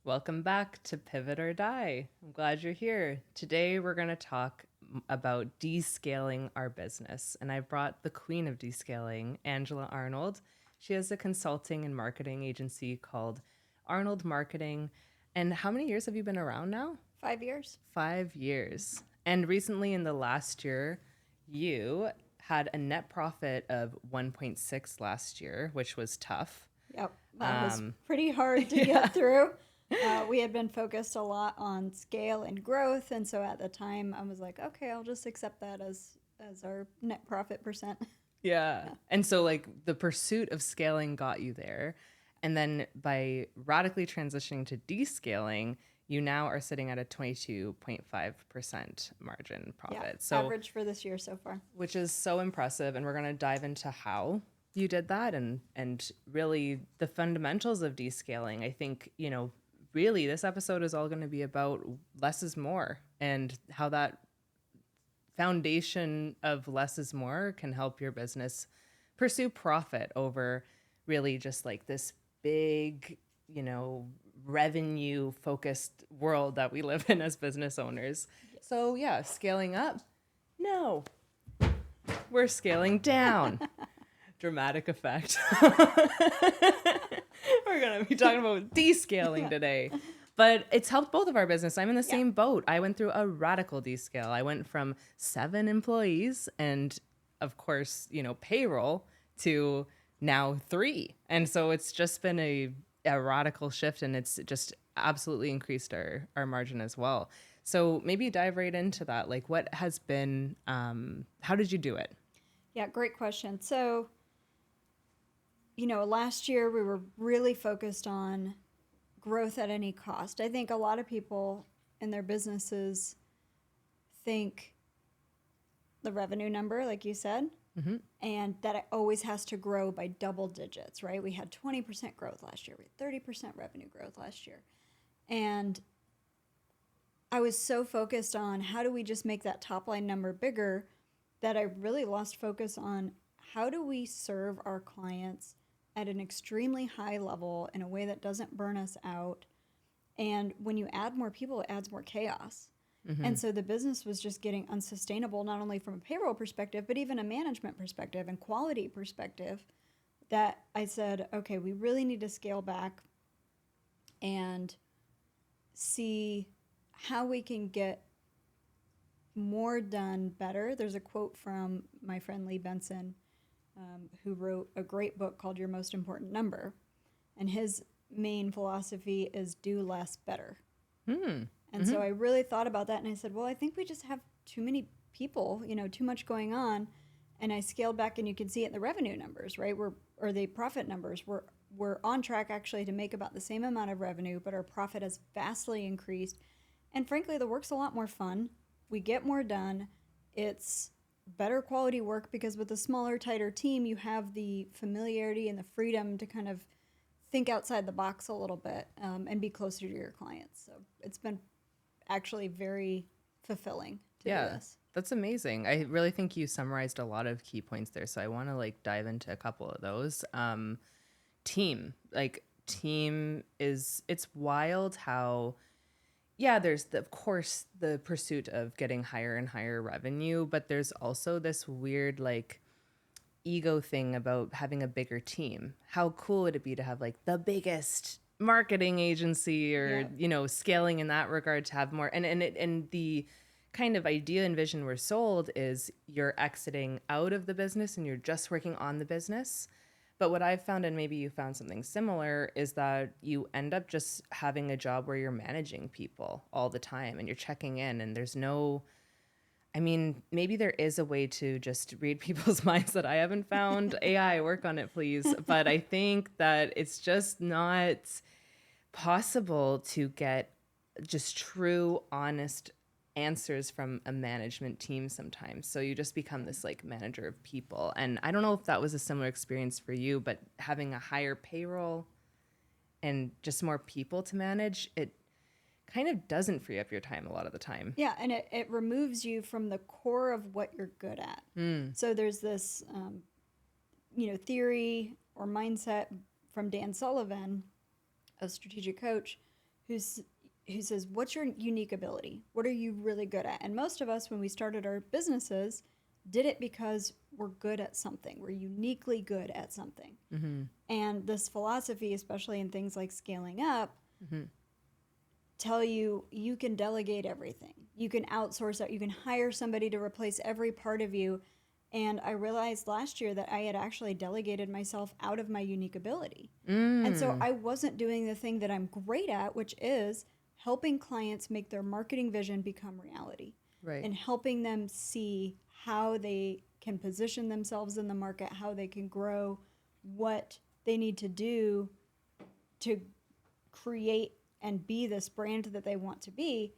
Welcome back to Pivot or Die. I'm glad you're here. Today we're going to talk about descaling our business. And I brought the queen of descaling, Angela Arnold. She has a consulting and marketing agency called Arnold Marketing. And how many years have you been around now? 5 years. 5 years. And recently in the last year, you had a net profit of 1.6 last year, which was tough. Yep, that was pretty hard to Yeah. get through. We had been focused a lot on scale and growth, and so at the time I was like, okay, I'll just accept that as our net profit percent. Yeah. And so, like, the pursuit of scaling got you there. And then by radically transitioning to descaling, you now are sitting at a 22.5% margin Yeah, profit. So, average for this year so far. which is so impressive. And we're going to dive into how you did that and really the fundamentals of descaling. I think, really this episode is all going to be about less is more and how that foundation of less is more can help your business pursue profit over really just like this big, revenue focused world that we live in as business owners. Yes. So, yeah, scaling up. No, we're scaling down. Dramatic effect. We're going to be talking about descaling today. But it's helped both of our business. I'm in the Yeah. same boat. I went through a radical descale. I went from 7 employees and, of course, payroll to now 3. And so it's just been a radical shift, and it's just absolutely increased our margin as well. So maybe dive right into that. Like, what has been, how did you do it? Yeah, great question. So, last year we were really focused on growth at any cost. I think a lot of people in their businesses think the revenue number, like you said, and that it always has to grow by double digits, right? We had 20% growth last year. We had 30% revenue growth last year. And I was so focused on how do we just make that top line number bigger that I really lost focus on how do we serve our clients at an extremely high level in a way that doesn't burn us out. And when you add more people, it adds more chaos. And so the business was just getting unsustainable, not only from a payroll perspective, but even a management perspective and quality perspective, that I said, okay, we really need to scale back and see how we can get more done better. There's a quote from my friend Lee Benson, who wrote a great book called Your Most Important Number. And his main philosophy is do less better. And so I really thought about that, and I said, well, I think we just have too many people, too much going on. And I scaled back, and you can see it in the revenue numbers, right? Or the profit numbers. We're on track actually to make about the same amount of revenue, but our profit has vastly increased. And frankly, the work's a lot more fun. We get more done. It's better quality work because with a smaller, tighter team, you have the familiarity and the freedom to kind of think outside the box a little bit, and be closer to your clients. So it's been actually very fulfilling to do this. That's amazing. I really think you summarized a lot of key points there. So I want to dive into a couple of those. Team is, it's wild how, yeah, there's of course the pursuit of getting higher and higher revenue, but there's also this weird ego thing about having a bigger team. How cool would it be to have the biggest marketing agency or scaling in that regard, to have more and the kind of idea and vision we're sold is you're exiting out of the business and you're just working on the business. But what I've found, and maybe you found something similar, is that you end up just having a job where you're managing people all the time and you're checking in, and there's no, I mean, maybe there is a way to just read people's minds that I haven't found. AI, work on it, please. But I think that it's just not possible to get just true, honest answers from a management team sometimes. So you just become this manager of people. And I don't know if that was a similar experience for you, but having a higher payroll and just more people to manage, it kind of doesn't free up your time a lot of the time. Yeah, and it removes you from the core of what you're good at. So there's this, theory or mindset from Dan Sullivan, a strategic coach, who's who says, what's your unique ability? What are you really good at? And most of us, when we started our businesses, did it because we're good at something. We're uniquely good at something. Mm-hmm. And this philosophy, especially in things like scaling up, Mm-hmm. tell you you can delegate everything. You can outsource it. You can hire somebody to replace every part of you. And I realized last year that I had actually delegated myself out of my unique ability. And so I wasn't doing the thing that I'm great at, which is helping clients make their marketing vision become reality. Right. And helping them see how they can position themselves in the market, how they can grow, what they need to do to create and be this brand that they want to be.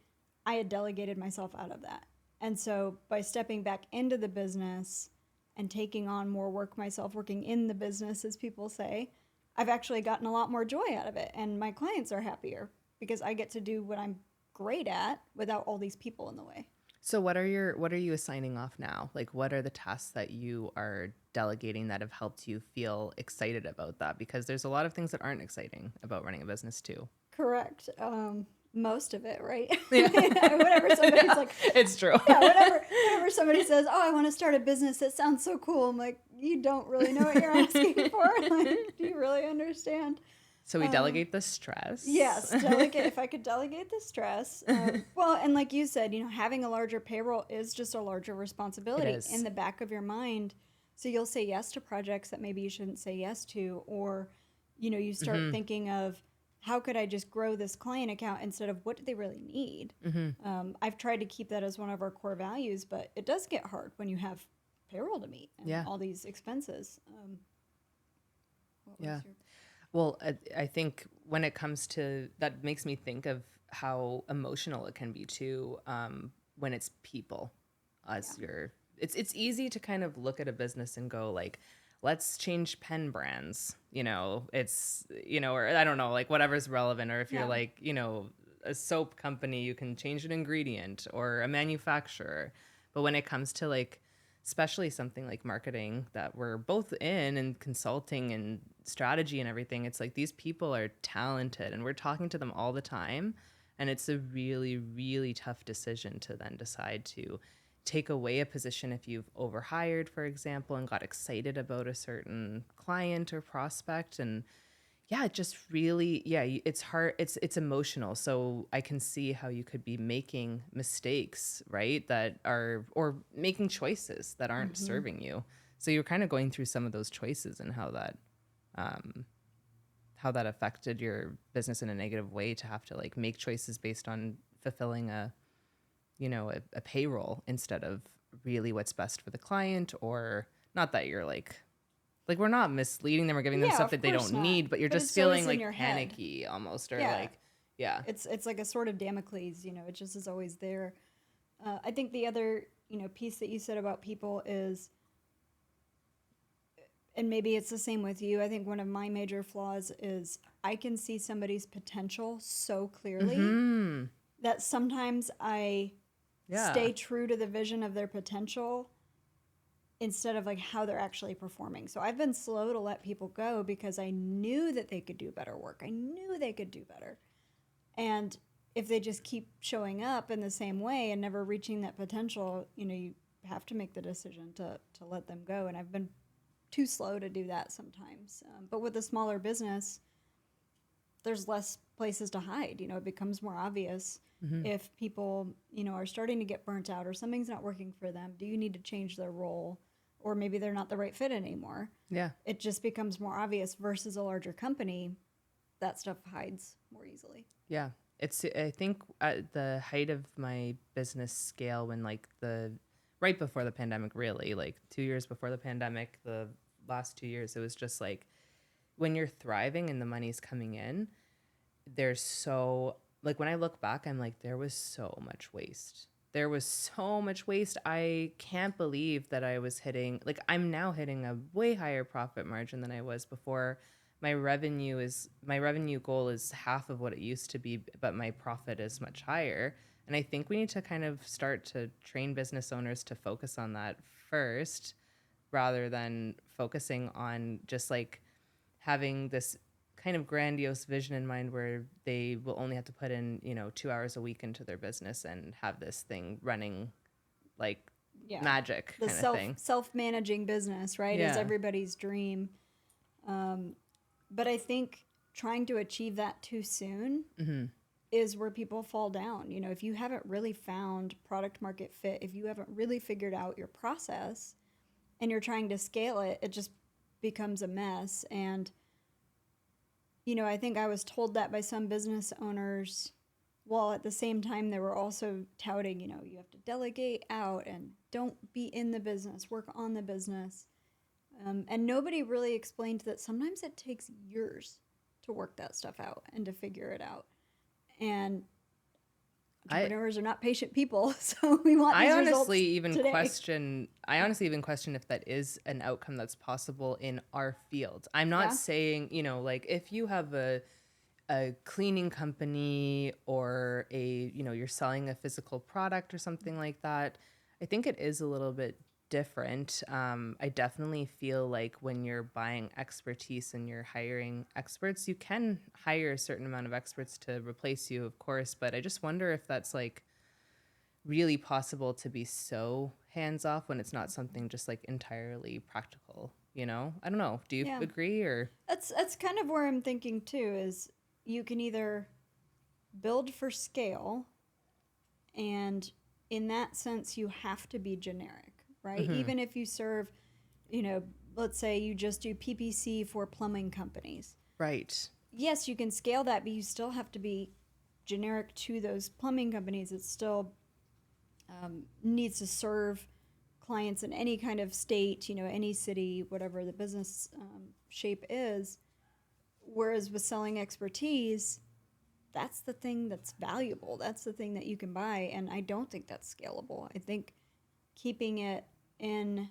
I had delegated myself out of that. And so by stepping back into the business and taking on more work myself, working in the business, as people say, I've actually gotten a lot more joy out of it. And my clients are happier because I get to do what I'm great at without all these people in the way. So what are you assigning off now? Like, what are the tasks that you are delegating that have helped you feel excited about that? Because there's a lot of things that aren't exciting about running a business too. Correct. Most of it, right? Yeah. Whenever somebody's like, it's true. yeah, whenever somebody says, "Oh, I want to start a business," that sounds so cool. I'm like, you don't really know what you're asking for. Like, do you really understand? So we delegate the stress. Yes, delegate. If I could delegate the stress, well, and like you said, having a larger payroll is just a larger responsibility It is. in the back of your mind. So you'll say yes to projects that maybe you shouldn't say yes to, or you start thinking of, how could I just grow this client account instead of what do they really need? Mm-hmm. I've tried to keep that as one of our core values, but it does get hard when you have payroll to meet and all these expenses. Yeah. Well, I think when it comes to that, makes me think of how emotional it can be too, when it's people as it's easy to kind of look at a business and go like, let's change pen brands, it's, or I don't know, like whatever's relevant. Or if you're like, a soap company, you can change an ingredient, or a manufacturer. But when it comes to like, especially something like marketing that we're both in, and consulting and strategy and everything, it's like these people are talented and we're talking to them all the time. And it's a really, really tough decision to then decide to take away a position if you've overhired, for example, and got excited about a certain client or prospect. And it just really, it's hard. It's emotional. So I can see how you could be making mistakes, right? That are, or making choices that aren't serving you. So you're kind of going through some of those choices and how that affected your business in a negative way, to have to like make choices based on fulfilling a payroll instead of really what's best for the client. Or not that you're like we're not misleading them or giving them stuff that they don't need, but you're just feeling like panicky almost, or it's like a sort of Damocles, it just is always there. I think the other piece that you said about people is, and maybe it's the same with you, I think one of my major flaws is I can see somebody's potential so clearly that sometimes I stay true to the vision of their potential instead of like how they're actually performing. So I've been slow to let people go because I knew that they could do better work. I knew they could do better. And if they just keep showing up in the same way and never reaching that potential, you have to make the decision to let them go. And I've been too slow to do that sometimes. But with a smaller business, there's less places to hide. It becomes more obvious if people, are starting to get burnt out or something's not working for them. Do you need to change their role? Or maybe they're not the right fit anymore. Yeah. It just becomes more obvious versus a larger company. That stuff hides more easily. Yeah. I think at the height of my business scale, when right before the pandemic, really, like 2 years before the pandemic, the last 2 years, it was just like, when you're thriving and the money's coming in, there's so, like, when I look back, I'm like, there was so much waste. There was so much waste. I can't believe that I was I'm now hitting a way higher profit margin than I was before. My revenue goal is half of what it used to be, but my profit is much higher. And I think we need to kind of start to train business owners to focus on that first, rather than focusing on just like having this kind of grandiose vision in mind where they will only have to put in, 2 hours a week into their business and have this thing running like Yeah. magic The kind of thing. self-managing business, right, is Yeah. everybody's dream. But I think trying to achieve that too soon is where people fall down. If you haven't really found product market fit, if you haven't really figured out your process and you're trying to scale it, it just becomes a mess. And, I think I was told that by some business owners, while at the same time they were also touting, you have to delegate out and don't be in the business, work on the business. And nobody really explained that sometimes it takes years to work that stuff out and to figure it out. And I entrepreneurs are not patient people, so we want these results today. I honestly even question if that is an outcome that's possible in our field. I'm not Yeah. saying, like if you have a cleaning company or you're selling a physical product or something like that, I think it is a little bit different. I definitely feel like when you're buying expertise and you're hiring experts, you can hire a certain amount of experts to replace you, of course, but I just wonder if that's like really possible to be so hands off when it's not something just like entirely practical, I don't know. Do you Yeah. agree or? That's kind of where I'm thinking too, is you can either build for scale, and in that sense you have to be generic, right? Even if you serve, let's say you just do PPC for plumbing companies. Right. Yes, you can scale that, but you still have to be generic to those plumbing companies. It still needs to serve clients in any kind of state, any city, whatever the business shape is. Whereas with selling expertise, that's the thing that's valuable. That's the thing that you can buy. And I don't think that's scalable. I think keeping it in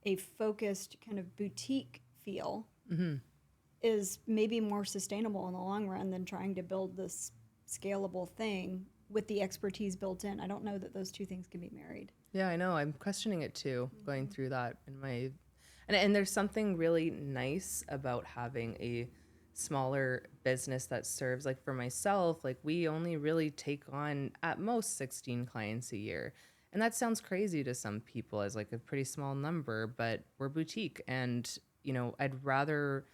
a focused kind of boutique feel is maybe more sustainable in the long run than trying to build this scalable thing with the expertise built in. I don't know that those two things can be married. Yeah, I know. I'm questioning it too, going through that in my, and there's something really nice about having a smaller business that serves, like for myself, like we only really take on at most 16 clients a year. And that sounds crazy to some people as like a pretty small number, but we're boutique and, I'd rather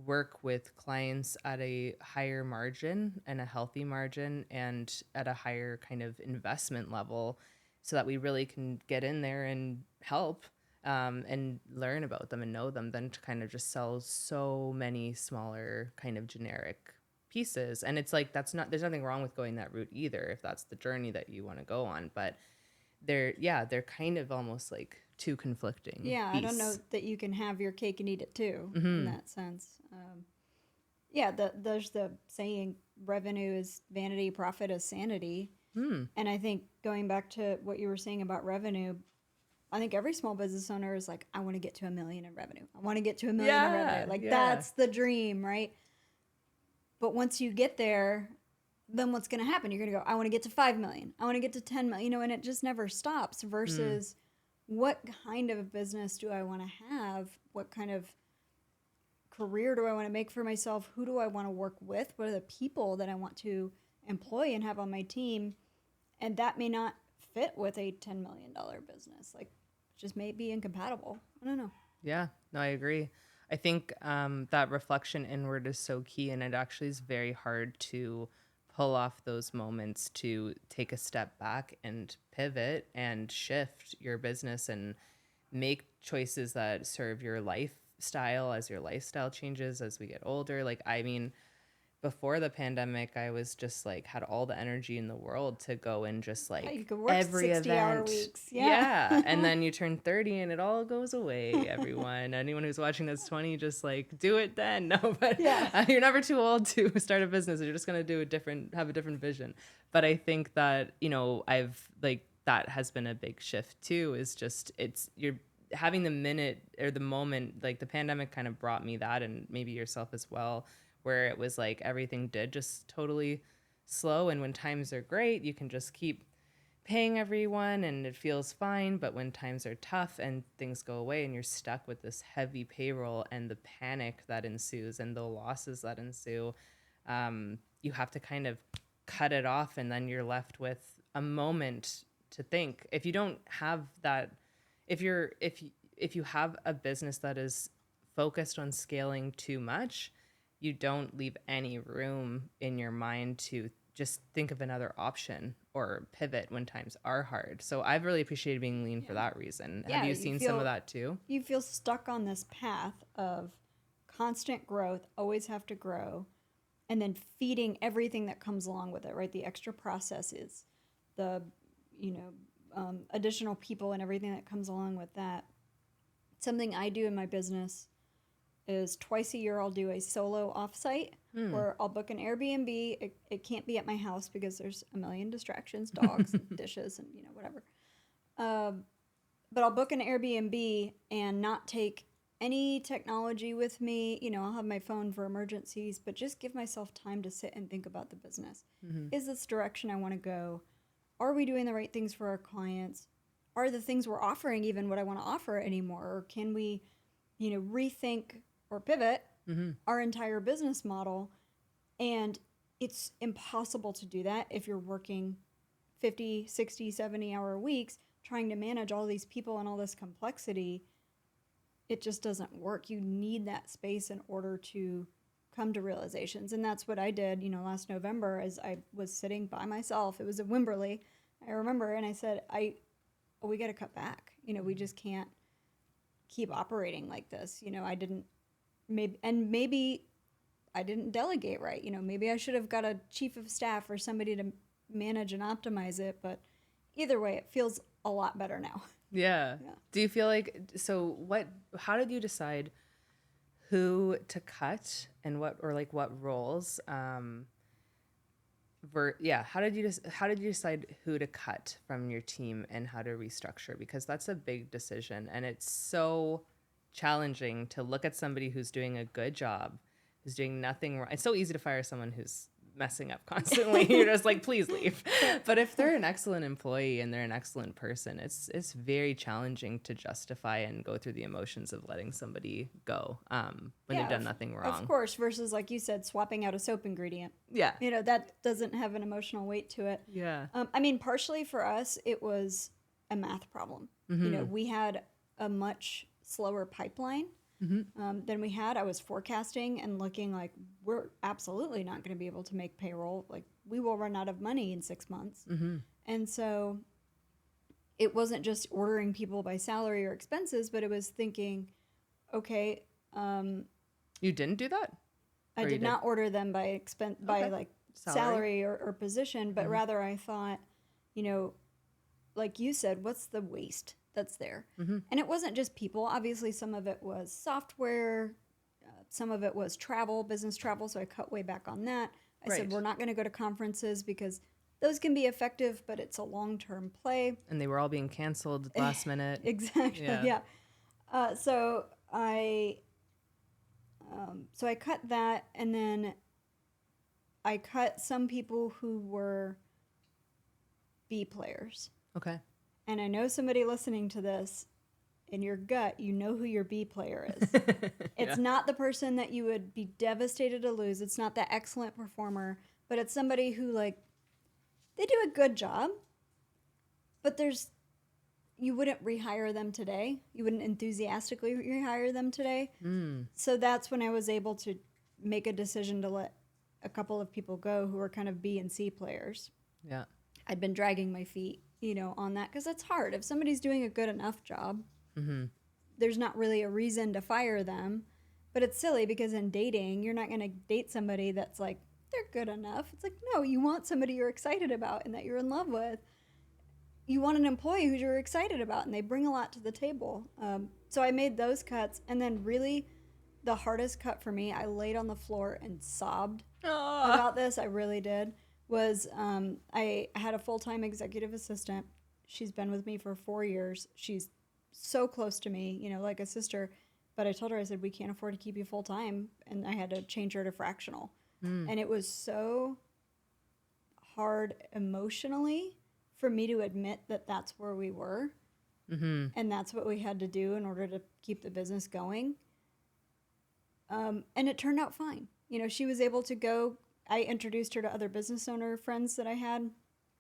work with clients at a higher margin and a healthy margin and at a higher kind of investment level so that we really can get in there and help and learn about them and know them than to kind of just sell so many smaller kind of generic pieces. And it's like, there's nothing wrong with going that route either if that's the journey that you want to go on. But they're kind of almost like two conflicting Yeah, beasts. I don't know that you can have your cake and eat it too in that sense. There's the saying, revenue is vanity, profit is sanity. And I think going back to what you were saying about revenue, I think every small business owner is like, I want to get to $1 million in revenue. I want to get to $1 million in revenue. Like that's the dream, right? But once you get there, then what's going to happen? You're going to go, I want to get to 5 million. I want to get to 10 million, and it just never stops versus what kind of business do I want to have? What kind of career do I want to make for myself? Who do I want to work with? What are the people that I want to employ and have on my team? And that may not fit with a $10 million business. Like, just may be incompatible. I don't know. Yeah, no, I agree. I think that reflection inward is so key, and it actually is very hard to pull off those moments to take a step back and pivot and shift your business and make choices that serve your lifestyle as your lifestyle changes as we get older. Like, I mean, before the pandemic, I was just like had all the energy in the world to go and just like you could work every 60-hour event. weeks. Yeah. And then you turn 30 and it all goes away, everyone. Anyone who's watching that's 20, just like do it then. No, but you're never too old to start a business. You're just going to have a different vision. But I think that, I've like, that has been a big shift too, is just, you're having the minute or the moment, like the pandemic kind of brought me that, and maybe yourself as well, where it was like everything did just totally slow. And when times are great, you can just keep paying everyone and it feels fine, but when times are tough and things go away and you're stuck with this heavy payroll and the panic that ensues and the losses that ensue, you have to kind of cut it off, and then you're left with a moment to think. If you don't have that, if you have a business that is focused on scaling too much, you don't leave any room in your mind to just think of another option or pivot when times are hard. So I've really appreciated being lean for that reason. Yeah, Have you you seen feel- some of that too? You feel stuck on this path of constant growth, always have to grow, and then feeding everything that comes along with it, right? The extra processes, the, additional people and everything that comes along with that. Something I do in my business is twice a year I'll do a solo offsite where I'll book an Airbnb. It can't be at my house because there's a million distractions, dogs, and dishes, and whatever. But I'll book an Airbnb and not take any technology with me. I'll have my phone for emergencies, but just give myself time to sit and think about the business. Is this the direction I want to go? Are we doing the right things for our clients? Are the things we're offering even what I want to offer anymore? Or can we, rethink or pivot our entire business model? And it's impossible to do that if you're working 50, 60, 70-hour weeks trying to manage all these people and all this complexity. It just doesn't work. You need that space in order to come to realizations. And that's what I did, last November as I was sitting by myself. It was at Wimberley, I remember, and I said, we got to cut back. We just can't keep operating like this. Maybe I didn't delegate right. Maybe I should have got a chief of staff or somebody to manage and optimize it. But either way, it feels a lot better now. Yeah. Do you feel like, how did you decide who to cut and what roles? How did you decide who to cut from your team and how to restructure? Because that's a big decision, and it's so challenging to look at somebody who's doing a good job, who's doing nothing wrong. It's so easy to fire someone who's messing up constantly. You're just like, please leave. But if they're an excellent employee and they're an excellent person, it's very challenging to justify and go through the emotions of letting somebody go when they've done nothing wrong. Of course, versus like you said, swapping out a soap ingredient. Yeah. That doesn't have an emotional weight to it. Yeah. Partially for us, it was a math problem. We had a much slower pipeline than we had. I was forecasting and looking like, we're absolutely not going to be able to make payroll. Like, we will run out of money in 6 months. And so it wasn't just ordering people by salary or expenses, but it was thinking, okay. You didn't do that? I did not order them by salary or position, but rather I thought, like you said, what's the waste that's there? And it wasn't just people. Obviously, some of it was software. Some of it was business travel. So I cut way back on that. I said, we're not going to go to conferences because those can be effective, but it's a long-term play. And they were all being canceled last minute. Exactly. Yeah. So I cut that, and then I cut some people who were B players. Okay. And I know somebody listening to this, in your gut, you know who your B player is. It's not the person that you would be devastated to lose. It's not that excellent performer, but it's somebody who, like, they do a good job, but you wouldn't rehire them today. You wouldn't enthusiastically rehire them today. So that's when I was able to make a decision to let a couple of people go who were kind of B and C players. Yeah. I'd been dragging my feet, on that, because it's hard. If somebody's doing a good enough job, there's not really a reason to fire them. But it's silly because in dating, you're not going to date somebody that's like, they're good enough. It's like, no, you want somebody you're excited about and that you're in love with. You want an employee who you're excited about, and they bring a lot to the table. So I made those cuts, and then really the hardest cut for me, I laid on the floor and sobbed about this. I really did. Was I had a full-time executive assistant. She's been with me for 4 years. She's so close to me, like a sister. But I told her, I said, we can't afford to keep you full-time. And I had to change her to fractional. And it was so hard emotionally for me to admit that that's where we were and that's what we had to do in order to keep the business going. And it turned out fine. You know, she was able to go. I introduced her to other business owner friends that I had.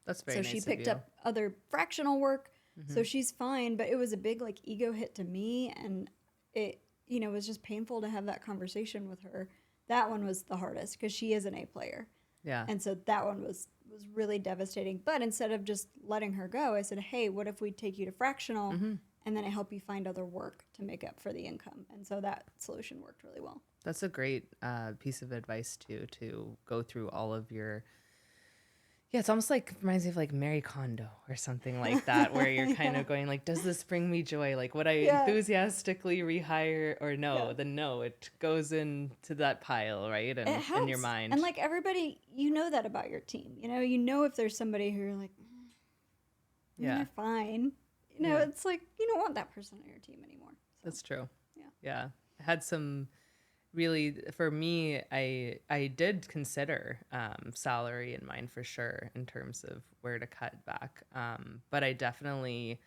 That's very so nice she of picked you. up other fractional work. So she's fine, but it was a big like ego hit to me, and it, you know, was just painful to have that conversation with her. That one was the hardest because she is an A player. Yeah. And so that one was really devastating. But instead of just letting her go, I said, hey, what if we take you to fractional and then I help you find other work to make up for the income? And so that solution worked really well. That's a great piece of advice too, to go through all of your. Yeah, it's almost like reminds me of like Marie Kondo or something like that, where you're kind of going like, does this bring me joy? Like, would I enthusiastically rehire or no? Yeah. Then no, it goes into that pile, right? And It helps. in your mind. And like everybody, you know that about your team. You know if there's somebody who you're like, they're fine. You know, it's like you don't want that person on your team anymore. So, that's true. Yeah. Yeah. I had some really, for me, I did consider salary in mind for sure in terms of where to cut back. But I definitely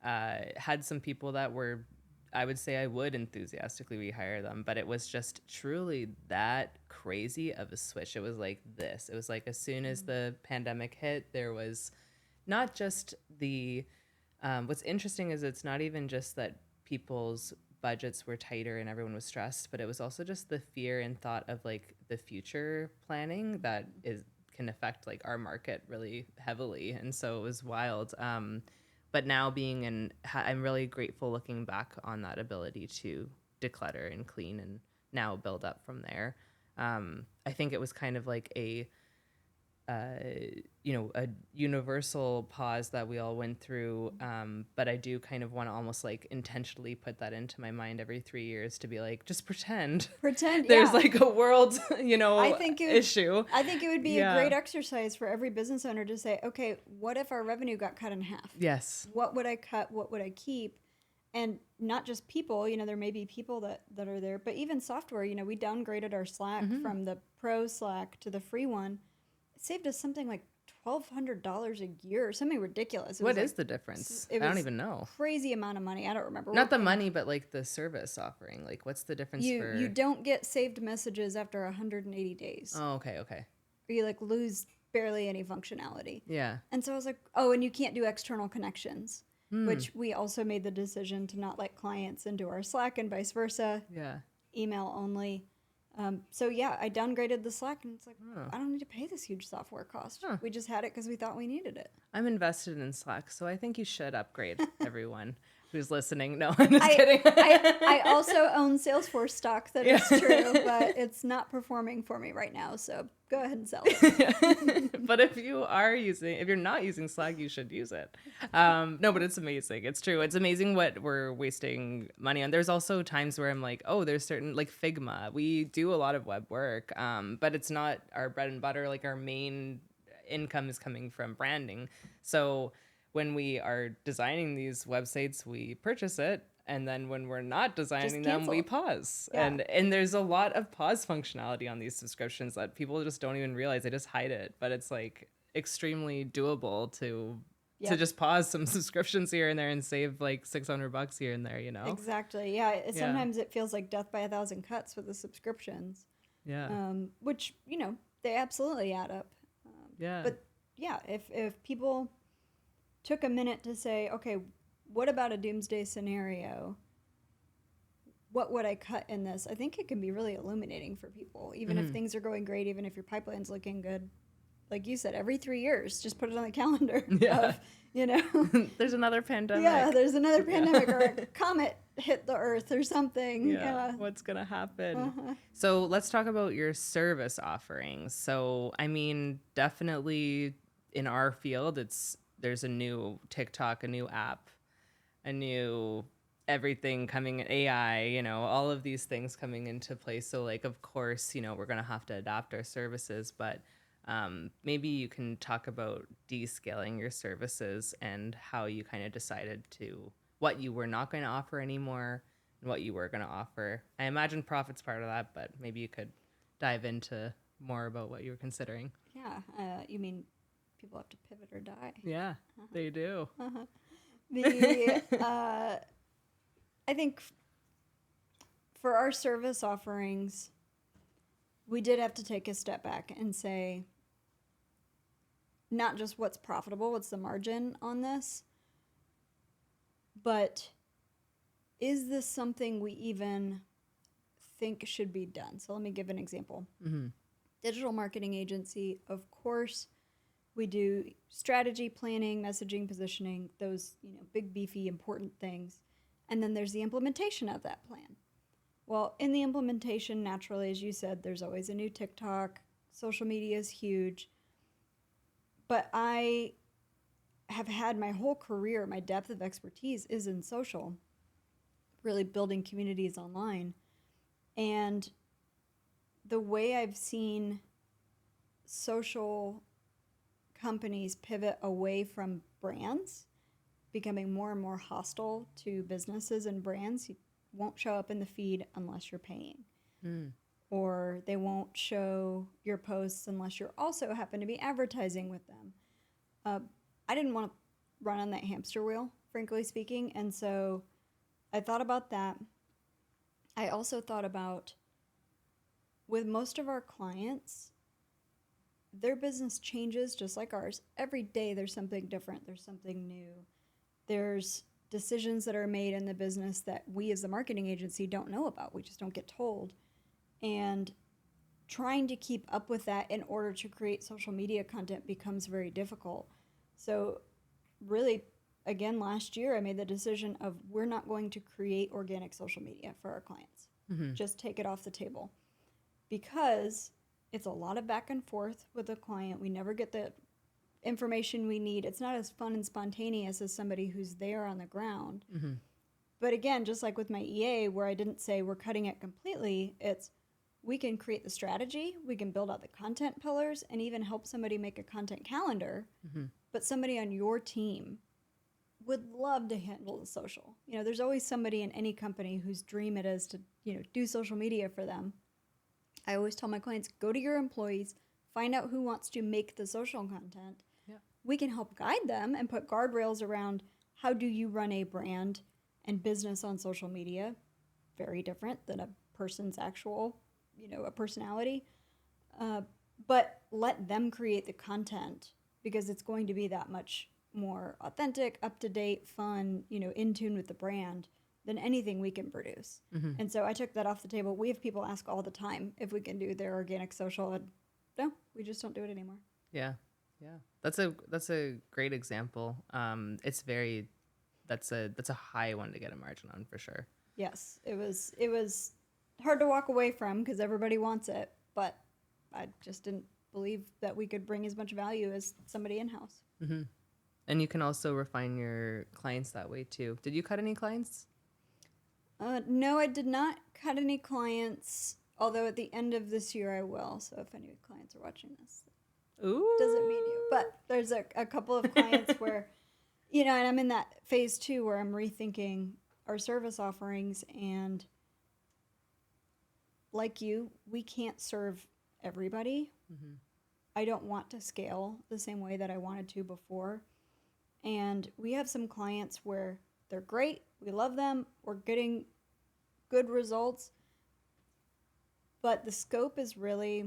had some people that were, I would say I would enthusiastically rehire them, but it was just truly that crazy of a switch. It was like this. It was like as soon as the pandemic hit, there was not just the, what's interesting is it's not even just that people's budgets were tighter and everyone was stressed, but it was also just the fear and thought of like the future planning that can affect like our market really heavily. And so it was wild. But now I'm really grateful looking back on that ability to declutter and clean and now build up from there. I think it was kind of like a universal pause that we all went through. But I do kind of want to almost like intentionally put that into my mind every 3 years to be like, just pretend there's like a world, issue. I think it would be a great exercise for every business owner to say, okay, what if our revenue got cut in half? Yes. What would I cut? What would I keep? And not just people, there may be people that are there, but even software, we downgraded our Slack from the pro Slack to the free one. It saved us something like $1,200 a year or something ridiculous. What is the difference? I don't even know. Crazy amount of money. I don't remember. Not the money, but like the service offering. Like what's the difference for... You don't get saved messages after 180 days. Oh, okay. Or you like lose barely any functionality. Yeah. And so I was like, oh, and you can't do external connections, which we also made the decision to not let clients into our Slack and vice versa. Yeah. Email only. So yeah, I downgraded the Slack and it's like, I don't need to pay this huge software cost. We just had it because we thought we needed it. I'm invested in Slack, so I think you should upgrade everyone who's listening. No, I'm just kidding. I also own Salesforce stock. That is true, but it's not performing for me right now. So go ahead and sell it. But if you're not using Slack, you should use it. No, but it's amazing. It's true. It's amazing what we're wasting money on. There's also times where I'm like, oh, there's certain like Figma. We do a lot of web work, but it's not our bread and butter. Like our main income is coming from branding. So when we are designing these websites, we purchase it. And then when we're not designing them, we pause. Yeah. And there's a lot of pause functionality on these subscriptions that people just don't even realize. They just hide it. But it's like extremely doable to just pause some subscriptions here and there and save like $600 here and there, Exactly. Yeah. Sometimes it feels like death by a thousand cuts with the subscriptions. Yeah. Which, they absolutely add up. But yeah, if people took a minute to say, okay, what about a doomsday scenario? What would I cut in this? I think it can be really illuminating for people, even if things are going great, even if your pipeline's looking good. Like you said, every 3 years, just put it on the calendar. Yeah. There's another pandemic. Yeah, there's another pandemic or a comet hit the earth or something. Yeah. What's going to happen? So let's talk about your service offerings. So, I mean, definitely in our field, there's a new TikTok, a new app, a new everything coming, AI, all of these things coming into place. So like, of course, we're going to have to adapt our services, but maybe you can talk about descaling your services and how you kind of decided what you were not going to offer anymore and what you were going to offer. I imagine profit's part of that, but maybe you could dive into more about what you were considering. Yeah. You mean people have to pivot or die. Yeah, they do. I think for our service offerings, we did have to take a step back and say, not just what's profitable, what's the margin on this, but is this something we even think should be done? So let me give an example. Mm-hmm. Digital marketing agency, of course, we do strategy planning, messaging, positioning, those, big, beefy, important things. And then there's the implementation of that plan. Well, in the implementation, naturally, as you said, there's always a new TikTok. Social media is huge. But I have had my whole career, my depth of expertise is in social, really building communities online. And the way I've seen social companies pivot away from brands, becoming more and more hostile to businesses and brands, you won't show up in the feed unless you're paying. Or they won't show your posts unless you also happen to be advertising with them. I didn't want to run on that hamster wheel, frankly speaking, and so I thought about that. I also thought about, with most of our clients, their business changes just like ours. Every day there's something different, there's something new. There's decisions that are made in the business that we as the marketing agency don't know about. We just don't get told. And trying to keep up with that in order to create social media content becomes very difficult. So really, again, last year I made the decision of, we're not going to create organic social media for our clients. Just take it off the table. Because it's a lot of back and forth with the client. We never get the information we need. It's not as fun and spontaneous as somebody who's there on the ground. But again, just like with my EA, where I didn't say we're cutting it completely, it's, we can create the strategy, we can build out the content pillars, and even help somebody make a content calendar. But somebody on your team would love to handle the social. There's always somebody in any company whose dream it is to, do social media for them. I always tell my clients, go to your employees, find out who wants to make the social content. Yeah. We can help guide them and put guardrails around, how do you run a brand and business on social media. Very different than a person's actual, a personality. But let them create the content, because it's going to be that much more authentic, up-to-date, fun, in tune with the brand than anything we can produce. And so I took that off the table. We have people ask all the time if we can do their organic social. And no, we just don't do it anymore. Yeah. That's a great example. That's a high one to get a margin on for sure. Yes, it was hard to walk away from because everybody wants it, but I just didn't believe that we could bring as much value as somebody in-house. And you can also refine your clients that way too. Did you cut any clients? No, I did not cut any clients, although at the end of this year I will. So if any clients are watching this, doesn't mean you. But there's a couple of clients where, and I'm in that phase 2 where I'm rethinking our service offerings. And like you, we can't serve everybody. I don't want to scale the same way that I wanted to before. And we have some clients where they're great, we love them, we're getting good results, but the scope is really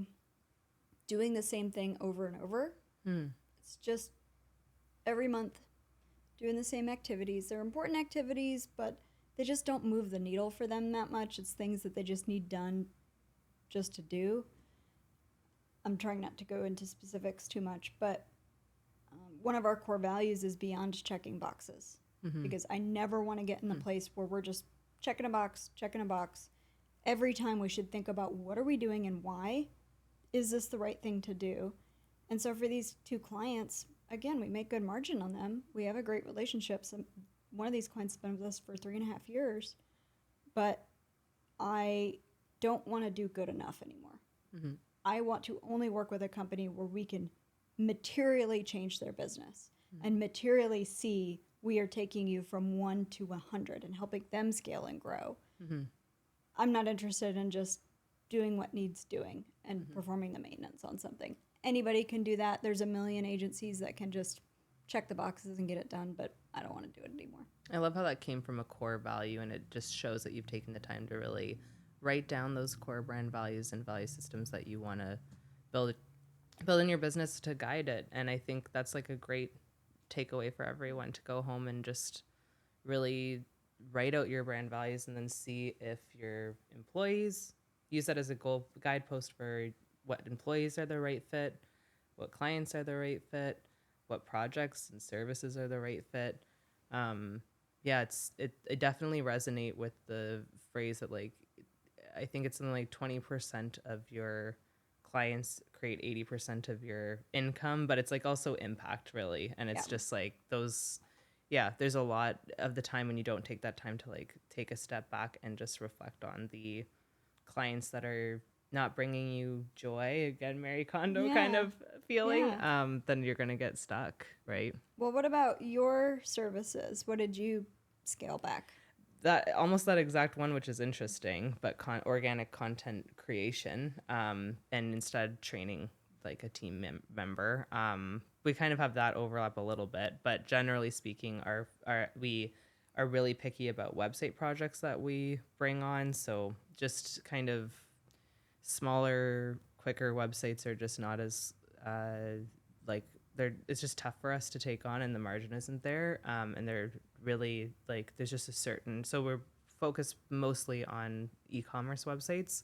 doing the same thing over and over. It's just every month doing the same activities. They're important activities, but they just don't move the needle for them that much. It's things that they just need done just to do. I'm trying not to go into specifics too much, but one of our core values is beyond checking boxes. Because I never want to get in the place where we're just checking a box. Every time we should think about, what are we doing and why? Is this the right thing to do? And so for these 2 clients, again, we make good margin on them. We have a great relationship. So one of these clients has been with us for 3.5 years, but I don't want to do good enough anymore. I want to only work with a company where we can materially change their business and materially see, we are taking you from 1 to 100 and helping them scale and grow. I'm not interested in just doing what needs doing and performing the maintenance on something. anybody can do that. There's a million agencies that can just check the boxes and get it done, but I don't want to do it anymore. I love how that came from a core value, and it just shows that you've taken the time to really write down those core brand values and value systems that you want to build build in your business to guide it. And I think that's like a great takeaway for everyone to go home and just really write out your brand values and then see if your employees use that as a goal guidepost for what employees are the right fit, what clients are the right fit, what projects and services are the right fit. Yeah, it definitely resonate with the phrase that like I think it's something like 20% of your clients create 80% of your income, but it's like also impact really. And it's just like those, yeah, there's a lot of the time when you don't take that time to like take a step back and just reflect on the clients that are not bringing you joy, again, Mary Kondo kind of feeling, then you're going to get stuck, right? Well, what about your services? What did you scale back? That almost that exact one, which is interesting, but organic content creation, and instead training like a team member. We kind of have that overlap a little bit, but generally speaking, we are really picky about website projects that we bring on. So just kind of smaller, quicker websites are just not as like it's just tough for us to take on, and the margin isn't there. And they're really like there's just a certain, so we're focused mostly on e-commerce websites,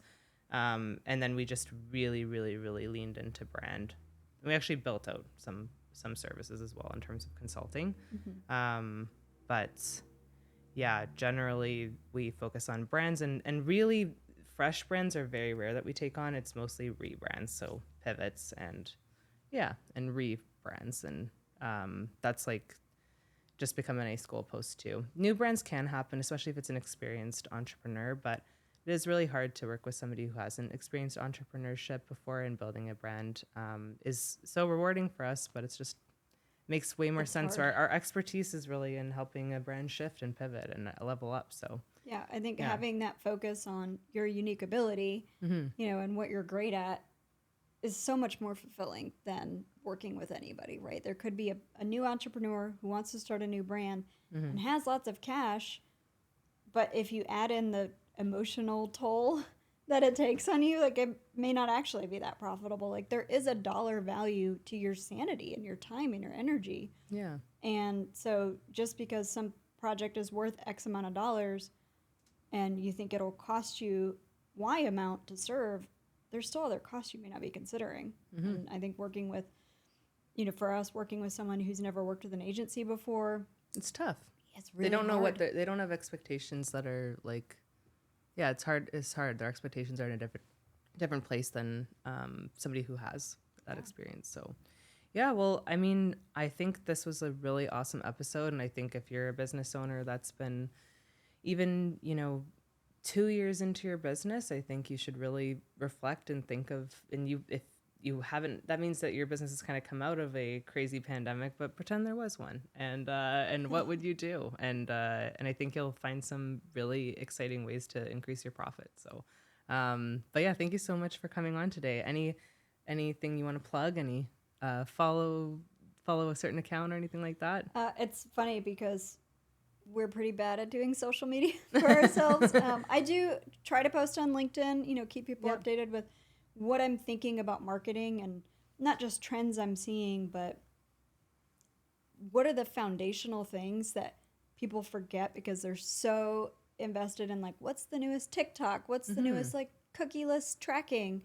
and then we just really leaned into brand. And we actually built out some services as well in terms of consulting. But yeah, generally we focus on brands, and really fresh brands are very rare that we take on. It's mostly rebrands, so pivots and rebrands, and that's like just become a nice goalpost too. New brands can happen, especially if it's an experienced entrepreneur, but it is really hard to work with somebody who hasn't experienced entrepreneurship before, and building a brand is so rewarding for us, but it's just makes way more sense. Our expertise is really in helping a brand shift and pivot and level up. So yeah, I think having that focus on your unique ability, and what you're great at is so much more fulfilling than working with anybody, right? There could be a new entrepreneur who wants to start a new brand and has lots of cash, but if you add in the emotional toll that it takes on you, like it may not actually be that profitable. Like there is a dollar value to your sanity and your time and your energy. Yeah. And so just because some project is worth X amount of dollars and you think it'll cost you Y amount to serve, there's still other costs you may not be considering. And I think working with, for us, working with someone who's never worked with an agency before, it's tough. It's really they don't know hard. they don't have expectations that are like, yeah, it's hard. Their expectations are in a different place than somebody who has that experience. So yeah, well, I mean, I think this was a really awesome episode, and I think if you're a business owner that's been even, 2 years into your business, I think you should really reflect and think of, if you haven't, that means that your business has kind of come out of a crazy pandemic, but pretend there was one, and what would you do? And I think you'll find some really exciting ways to increase your profit. So, but yeah, thank you so much for coming on today. Anything you want to plug? Any follow a certain account or anything like that? It's funny because we're pretty bad at doing social media for ourselves. I do try to post on LinkedIn, keep people updated with what I'm thinking about marketing, and not just trends I'm seeing, but what are the foundational things that people forget because they're so invested in like, what's the newest TikTok? What's the newest like cookieless tracking,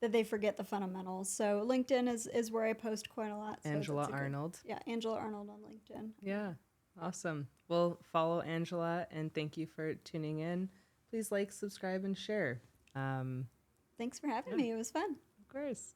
that they forget the fundamentals. So LinkedIn is where I post quite a lot. So Angela Arnold. Angela Arnold on LinkedIn. Yeah. Awesome. Well, follow Angela, and thank you for tuning in. Please like, subscribe, and share. Thanks for having me. It was fun. Of course.